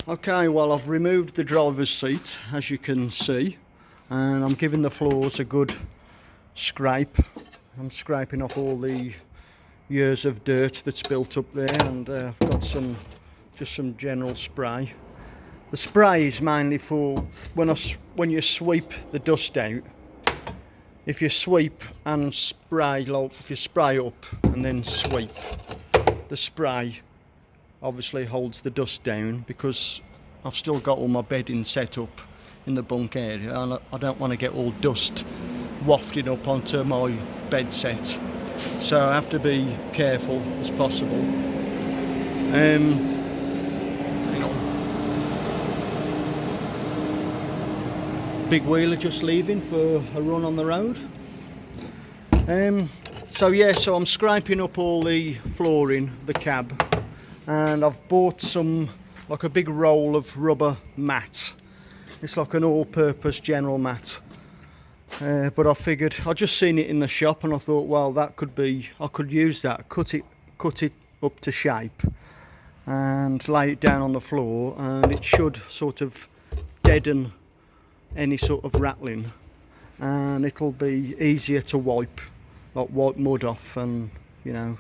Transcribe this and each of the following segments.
Okay, well, I've removed the driver's seat, as you can see, and I'm giving the floors a good scrape. I'm scraping off all the years of dirt that's built up there, and I've got just some general spray. The spray is mainly for when you sweep the dust out. If you sweep and spray, like if you spray up and then sweep, the spray obviously holds the dust down, because I've still got all my bedding set up in the bunk area, and I don't want to get all dust wafting up onto my bed set, so I have to be careful as possible. Hang on. Big wheeler just leaving for a run on the road. So I'm scraping up all the flooring, the cab, and I've bought like a big roll of rubber mats. It's like an all-purpose general mat, but I figured, I just seen it in the shop and I thought, well, that could be, I could use that, cut it up to shape and lay it down on the floor, and it should sort of deaden any sort of rattling, and it'll be easier to wipe mud off and, you know,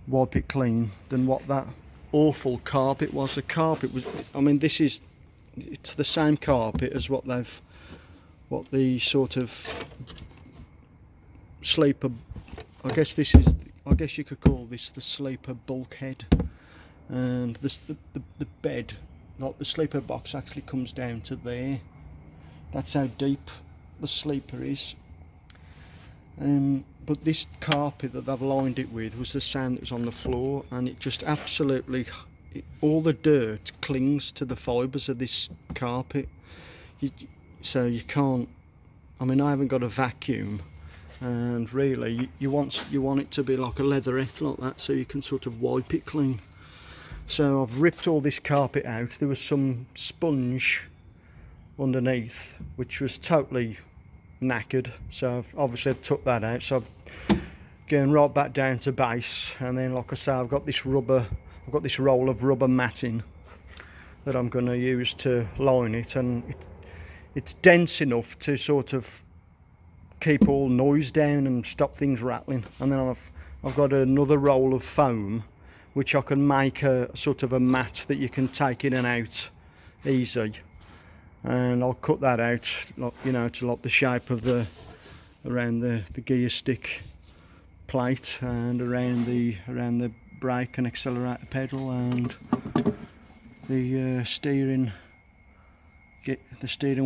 wipe it clean than what that awful carpet was. The carpet was, I mean, it's the same carpet as what the sort of sleeper, I guess you could call this the sleeper bulkhead, and the bed, like the sleeper box, actually comes down to there. That's how deep the sleeper is. But this carpet that they've lined it with was the same that was on the floor, and it just absolutely, all the dirt clings to the fibres of this carpet. So you can't, I mean, I haven't got a vacuum, and really you want it to be like a leatherette like that, so you can sort of wipe it clean. So I've ripped all this carpet out. There was some sponge underneath which was totally knackered, so I've took that out. So I'm going right back down to base, and then, like I say, I've got this roll of rubber matting that I'm going to use to line it, and it's dense enough to sort of keep all noise down and stop things rattling. And then I've got another roll of foam which I can make a sort of a mat that you can take in and out easy, and I'll cut that out, like, you know, to like the shape of around the gear stick plate, and around the brake and accelerator pedal, and the steering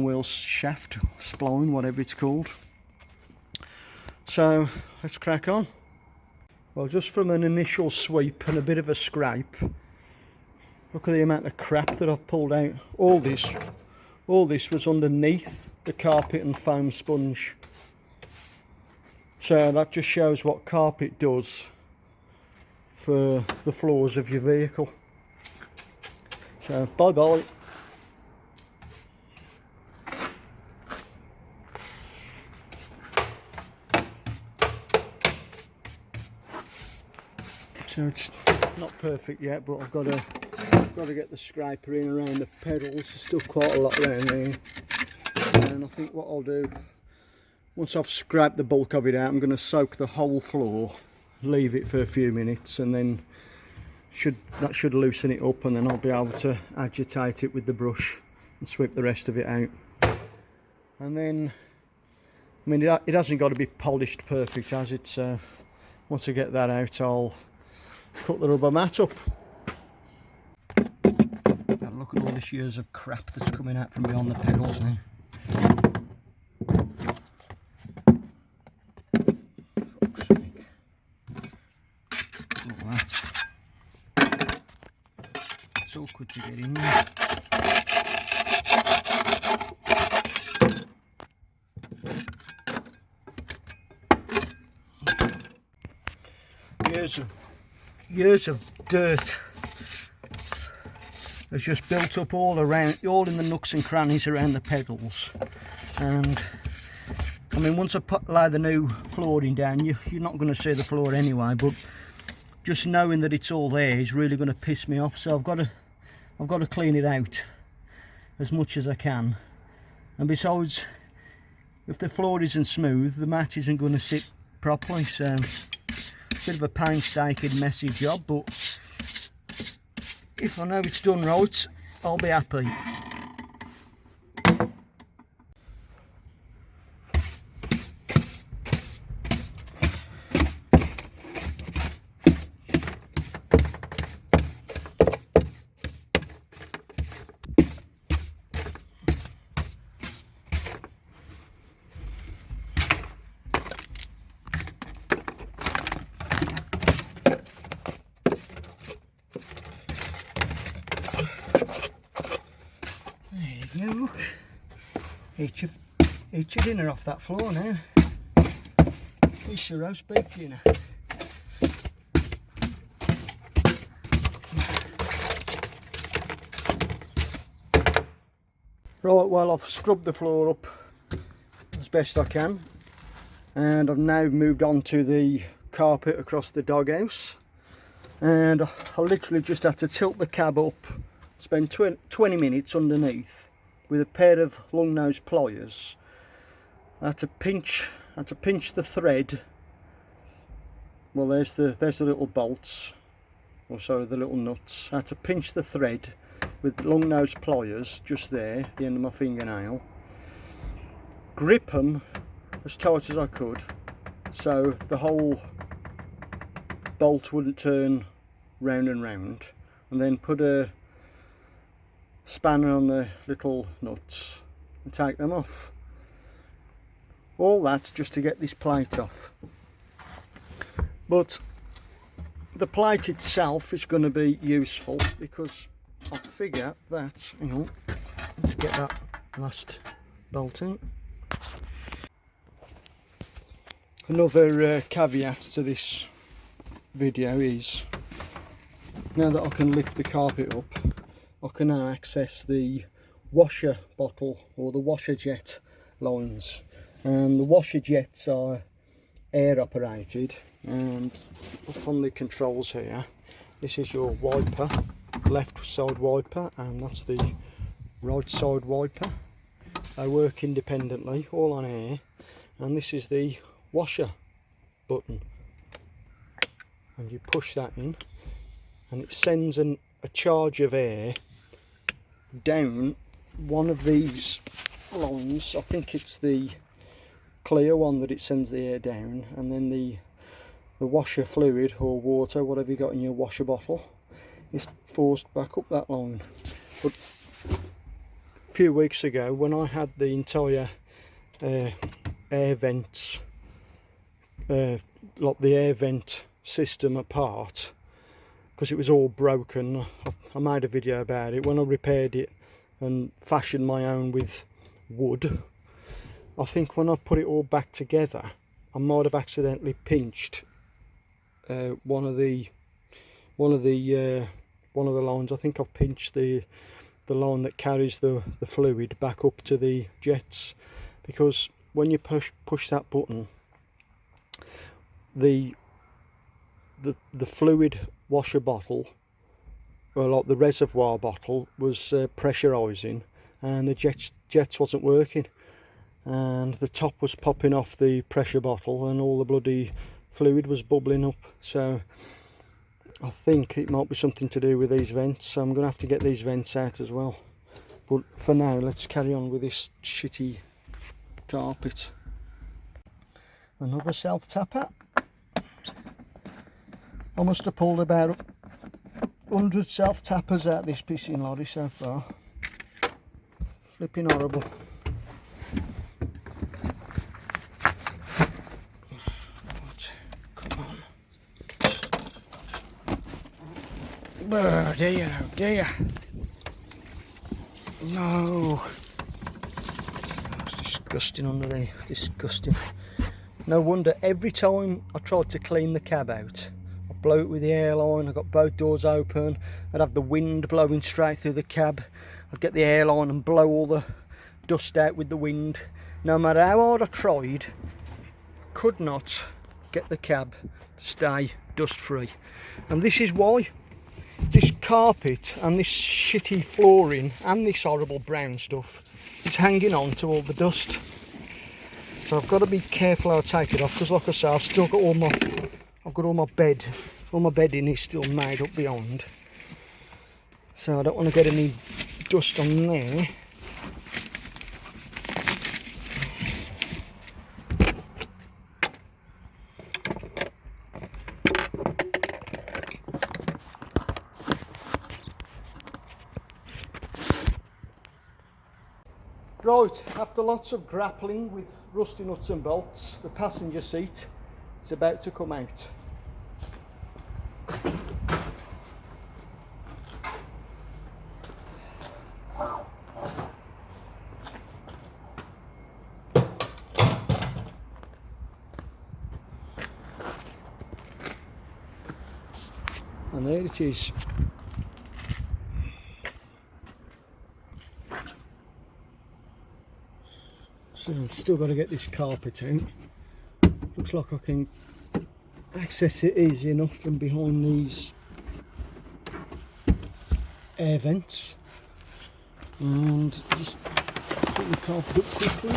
wheel shaft, spline, whatever it's called. So let's crack on. Well, just from an initial sweep and a bit of a scrape, look at the amount of crap that I've pulled out. All this was underneath the carpet and foam sponge. So that just shows what carpet does for the floors of your vehicle. So bye bye. So it's not perfect yet, but I've got to get the scraper in around the pedals. There's still quite a lot around there, and I think what I'll do, once I've scraped the bulk of it out, I'm going to soak the whole floor, leave it for a few minutes, and then that should loosen it up, and then I'll be able to agitate it with the brush and sweep the rest of it out. And then, I mean, it hasn't got to be polished perfect, has it? So once I get that out, I'll cut the rubber mat up. Look at all this years of crap that's coming out from beyond the pedals now. Fuck's sake. All that. It's awkward to get in there. Years of dirt has just built up all in the nooks and crannies around the pedals. And I mean, once I lay the new flooring down, you're not going to see the floor anyway, but just knowing that it's all there is really going to piss me off. So I've got I've got to clean it out as much as I can. And besides, if the floor isn't smooth, the mat isn't going to sit properly. So, bit of a painstaking, messy job, but if I know it's done right, I'll be happy. Look, eat your dinner off that floor now. Eat your roast beef dinner. Right, well, I've scrubbed the floor up as best I can, and I've now moved on to the carpet across the doghouse, and I literally just had to tilt the cab up, spend 20 minutes underneath with a pair of long nose pliers. I had to pinch the thread. Well, there's the little bolts, or sorry, the little nuts. I had to pinch the thread with long nose pliers just there, the end of my fingernail. Grip them as tight as I could, so the whole bolt wouldn't turn round and round, and then put a spanner on the little nuts and take them off. All that just to get this plate off. But the plate itself is going to be useful, because I figure that, hang on, let's get that last bolt in. Another caveat to this video is, now that I can lift the carpet up, I can now access the washer bottle or the washer jet lines, and the washer jets are air operated, and up on the controls here, this is your wiper, left side wiper, and that's the right side wiper. They work independently, all on air, and this is the washer button, and you push that in and it sends a charge of air down one of these lines. I think it's the clear one that it sends the air down, and then the washer fluid or water, whatever you got in your washer bottle, is forced back up that line. But a few weeks ago, when I had the entire air vents, like the air vent system apart, because it was all broken, I made a video about it. When I repaired it and fashioned my own with wood, I think when I put it all back together, I might have accidentally pinched one of the lines. I think I've pinched the line that carries the fluid back up to the jets, because when you push that button, the fluid washer bottle, or like the reservoir bottle, was pressurising, and the jets wasn't working, and the top was popping off the pressure bottle, and all the bloody fluid was bubbling up. So I think it might be something to do with these vents, so I'm going to have to get these vents out as well. But for now, let's carry on with this shitty carpet. Another self-tapper. I must have pulled about 100 self-tappers out this pissing lorry so far. Flipping horrible. Right, come on. Oh dear, oh dear. No. It's disgusting under there, disgusting. No wonder every time I tried to clean the cab out, I'd blow it with the airline. I got both doors open, I'd have the wind blowing straight through the cab. I'd get the airline and blow all the dust out with the wind. No matter how hard I tried, I could not get the cab to stay dust free. And this is why. this carpet and this shitty flooring and this horrible brown stuff is hanging on to all the dust. So I've got to be careful how I take it off, because like I say, I've still got all my bedding is still made up behind. So I don't want to get any dust on there. Right, after lots of grappling with rusty nuts and bolts, the passenger seat is about to come out. And there it is. So I've still got to get this carpet out. Looks like I can access it easy enough from behind these air vents. And just put the carpet up quickly.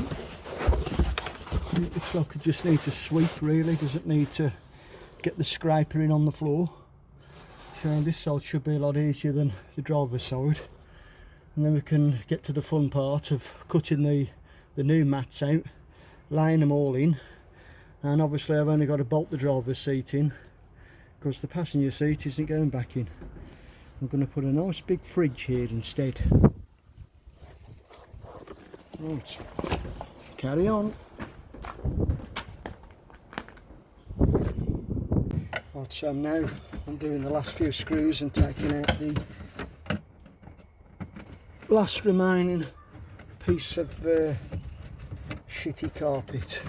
It looks like it just needs a sweep really, doesn't need to get the scraper in on the floor. So this side should be a lot easier than the driver's side. And then we can get to the fun part of cutting the new mats out, laying them all in, and obviously I've only got to bolt the driver's seat in because the passenger seat isn't going back in. I'm going to put a nice big fridge here instead. Right, carry on. Right, so now I'm doing the last few screws and taking out the last remaining piece of shitty carpet.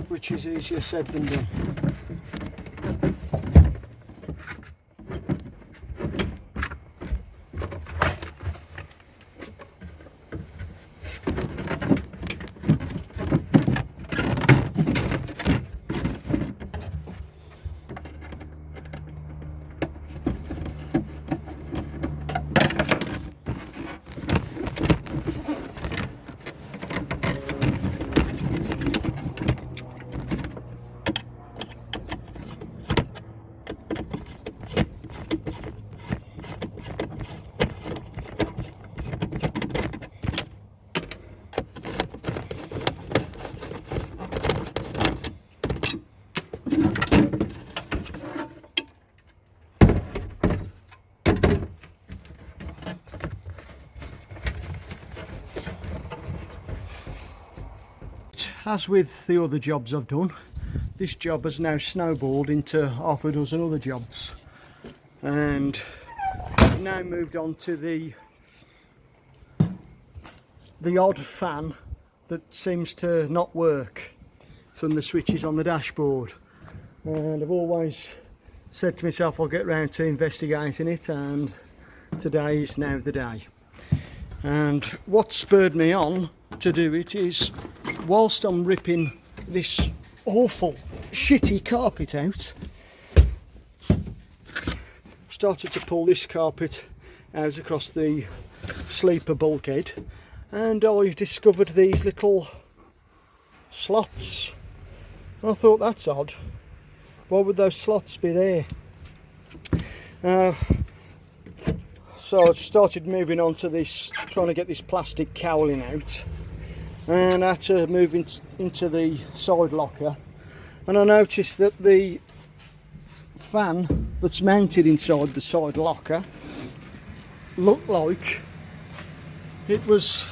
Which is easier said than done. As with the other jobs I've done, this job has now snowballed into half a dozen other jobs, and I've now moved on to the odd fan that seems to not work from the switches on the dashboard, and I've always said to myself I'll get round to investigating it, and today is now the day. And what spurred me on to do it is, whilst I'm ripping this awful shitty carpet out, started to pull this carpet out across the sleeper bulkhead, and I've discovered these little slots, and I thought, that's odd, why would those slots be there? So I started moving on to this, trying to get this plastic cowling out, and I had to move into the side locker, and I noticed that the fan that's mounted inside the side locker looked like it was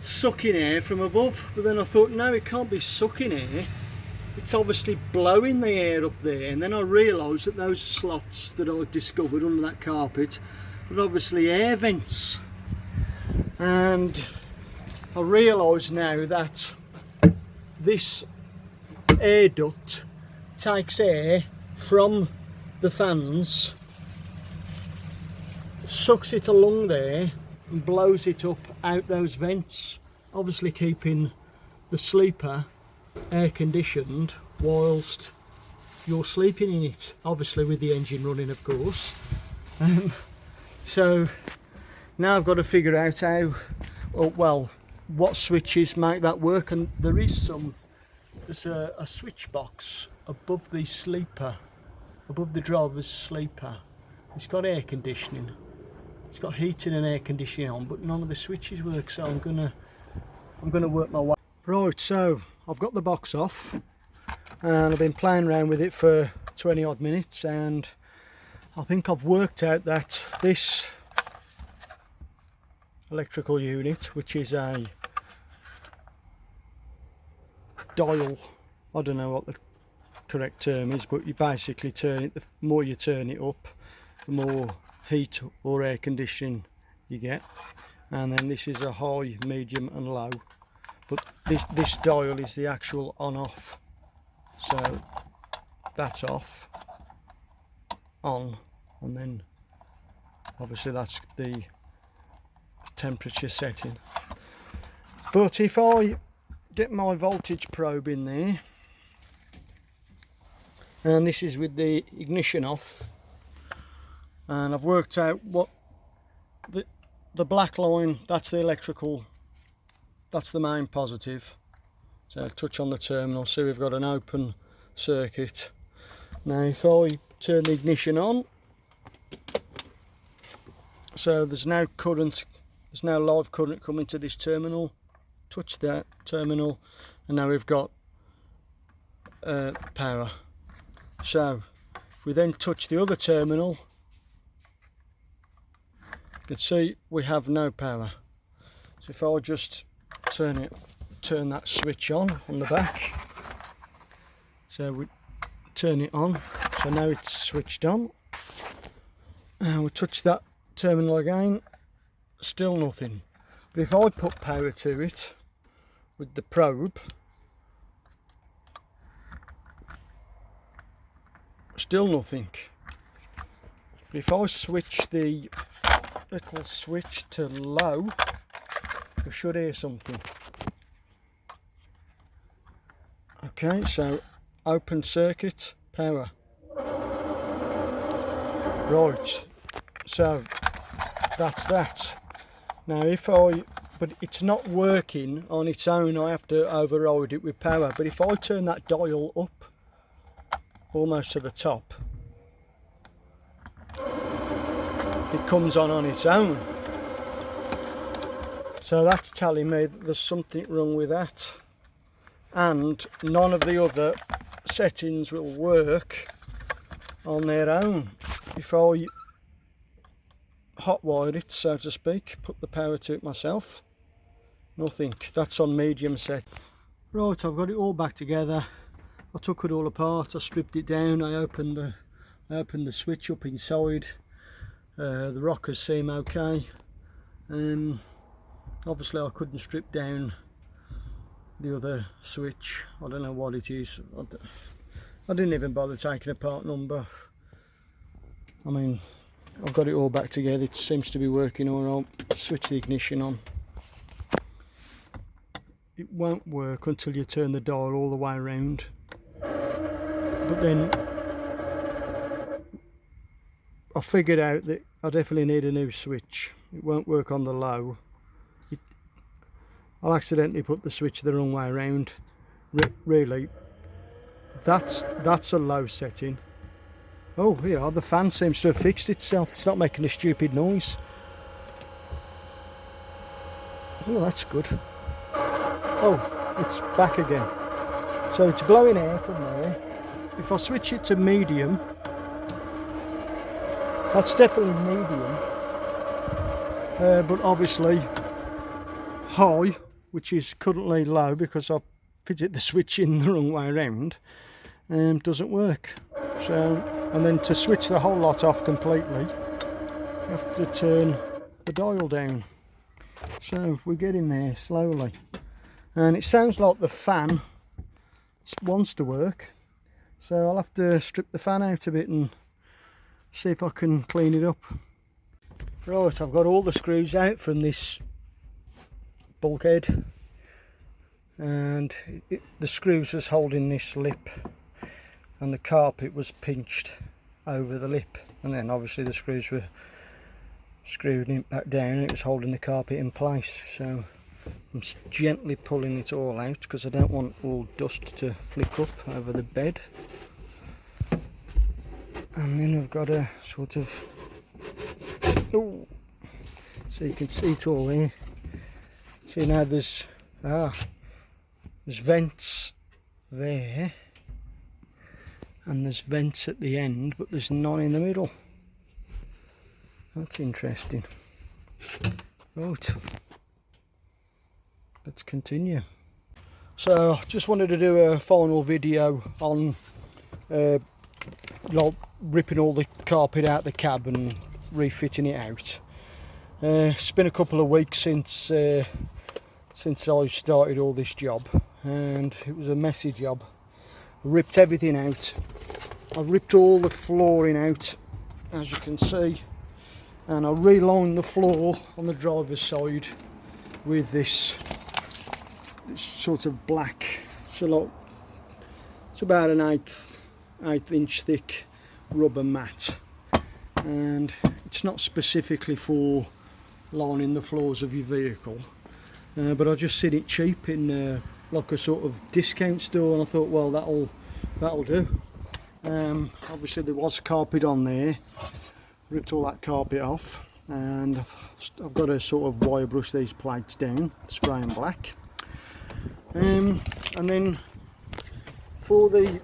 sucking air from above, but then I thought, no, it can't be sucking air, it's obviously blowing the air up there. And then I realised that those slots that I discovered under that carpet were obviously air vents, and I realise now that this air duct takes air from the fans, sucks it along there and blows it up out those vents, obviously keeping the sleeper air conditioned whilst you're sleeping in it, obviously with the engine running, of course. So now I've got to figure out how, well, what switches make that work. And there's a switch box above the sleeper, above the driver's sleeper. It's got air conditioning, it's got heating and air conditioning on, but none of the switches work, so I'm gonna work my way. Right, so I've got the box off and I've been playing around with it for 20 odd minutes, and I think I've worked out that this electrical unit, which is a dial, I don't know what the correct term is, but you basically turn it, the more you turn it up, the more heat or air conditioning you get. And then this is a high, medium and low, but this dial is the actual on off, so that's off, on, and then obviously that's the temperature setting. But if I get my voltage probe in there, and this is with the ignition off, and I've worked out what the black line, that's the electrical, that's the main positive. So I'll touch on the terminal, see we've got an open circuit. Now if I turn the ignition on, so there's no current, there's no live current coming to this terminal, touch that terminal, and now we've got power. So if we then touch the other terminal, you can see we have no power. So if I just turn that switch on the back, so we turn it on, so now it's switched on, and we touch that terminal again, still nothing. But if I put power to it with the probe, still nothing. But if I switch the little switch to low, you should hear something. Okay, so open circuit, power. Right, so that's that. Now but it's not working on its own, I have to override it with power. But if I turn that dial up almost to the top, it comes on its own. So that's telling me that there's something wrong with that, and none of the other settings will work on their own. If I hotwire it, so to speak, put the power to it myself, nothing. That's on medium set. Right, I've got it all back together. I took it all apart, I stripped it down, I opened the switch up inside. The rockers seem okay. Obviously I couldn't strip down the other switch, I don't know what it is. I didn't even bother taking a part number. I mean, I've got it all back together, it seems to be working alright. Switch the ignition on. It won't work until you turn the dial all the way around. But then I figured out that I definitely need a new switch. It won't work on the low. I'll accidentally put the switch the wrong way around. Really, that's a low setting. Oh, yeah, the fan seems to have fixed itself. It's not making a stupid noise. Oh, that's good. Oh, it's back again. So it's blowing air from there. If I switch it to medium, that's definitely medium. But obviously high, which is currently low because I've fitted the switch in the wrong way around, doesn't work. So, and then to switch the whole lot off completely, you have to turn the dial down. So we're getting there slowly, and it sounds like the fan wants to work, so I'll have to strip the fan out a bit and see if I can clean it up. Right, I've got all the screws out from this bulkhead, and the screws was holding this lip, and the carpet was pinched over the lip, and then obviously the screws were screwed it back down and it was holding the carpet in place. So I'm just gently pulling it all out because I don't want all dust to flick up over the bed. And then I've got a sort of, oh, so you can see it all there. See now there's vents there, and there's vents at the end, but there's none in the middle. That's interesting. Right, let's continue. So I just wanted to do a final video on ripping all the carpet out the cab and refitting it out. It's been a couple of weeks since I started all this job, and it was a messy job. I ripped everything out. I ripped all the flooring out, as you can see, and I relined the floor on the driver's side with this sort of black, it's about an eighth inch thick rubber mat, and it's not specifically for lining the floors of your vehicle, but I just seen it cheap in like a sort of discount store, and I thought, well, that'll do. Obviously there was carpet on there. Ripped all that carpet off, and I've got to sort of wire brush these plates down, spray them black, and then for the,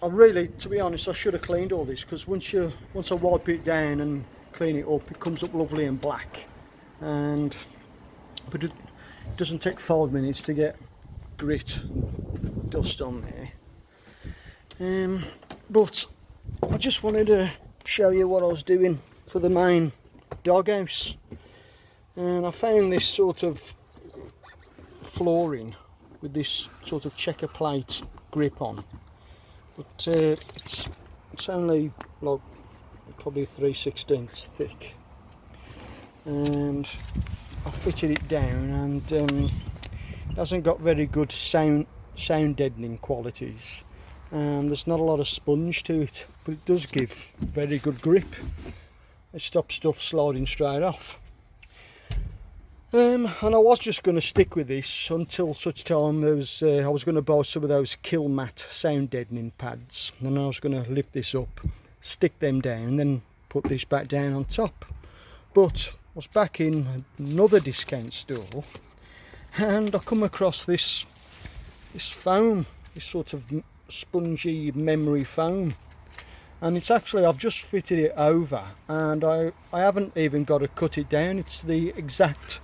to be honest, I should have cleaned all this, because once I wipe it down and clean it up, it comes up lovely and black, but it doesn't take 5 minutes to get grit and dust on there. But I just wanted to show you what I was doing for the main doghouse, and I found this sort of flooring with this sort of checker plate grip on, but it's only like probably 3/16 thick, and I fitted it down, and it hasn't got very good sound deadening qualities, and there's not a lot of sponge to it, but it does give very good grip. It stops stuff sliding straight off. And I was just going to stick with this until such time as I was going to buy some of those Kill Mat sound deadening pads, and I was going to lift this up, stick them down, and then put this back down on top. But I was back in another discount store, and I come across this foam, this sort of spongy memory foam, and it's actually, I've just fitted it over, and I haven't even got to cut it down. It's the exact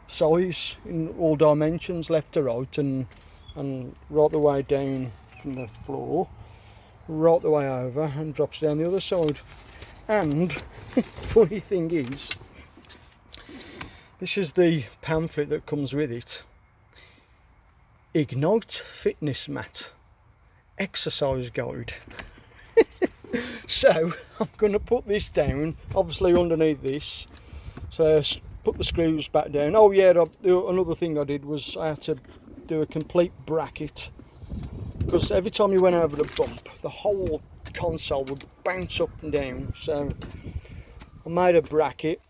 size in all dimensions, left to right, and right the way down from the floor, right the way over, and drops down the other side. And funny thing is, this is the pamphlet that comes with it: Ignite Fitness Mat Exercise Guide. So I'm going to put this down, obviously underneath this, so put the screws back down. Oh yeah, another thing I did was I had to do a complete bracket, because every time you went over the bump, the whole console would bounce up and down. So I made a bracket,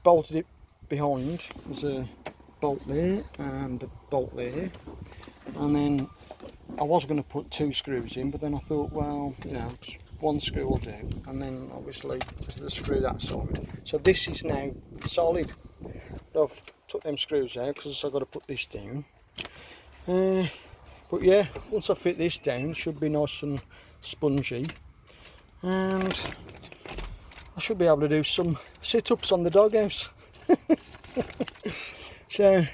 bolted it behind. There's a bolt there and a bolt there, and then I was going to put 2 screws in, but then I thought, well, you know, just 1 screw will do, and then obviously there's the screw that side. So this is now solid. I've took them screws out because I've got to put this down, But yeah, once I fit this down, it should be nice and spongy, and I should be able to do some sit-ups on the doghouse. So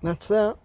that's that.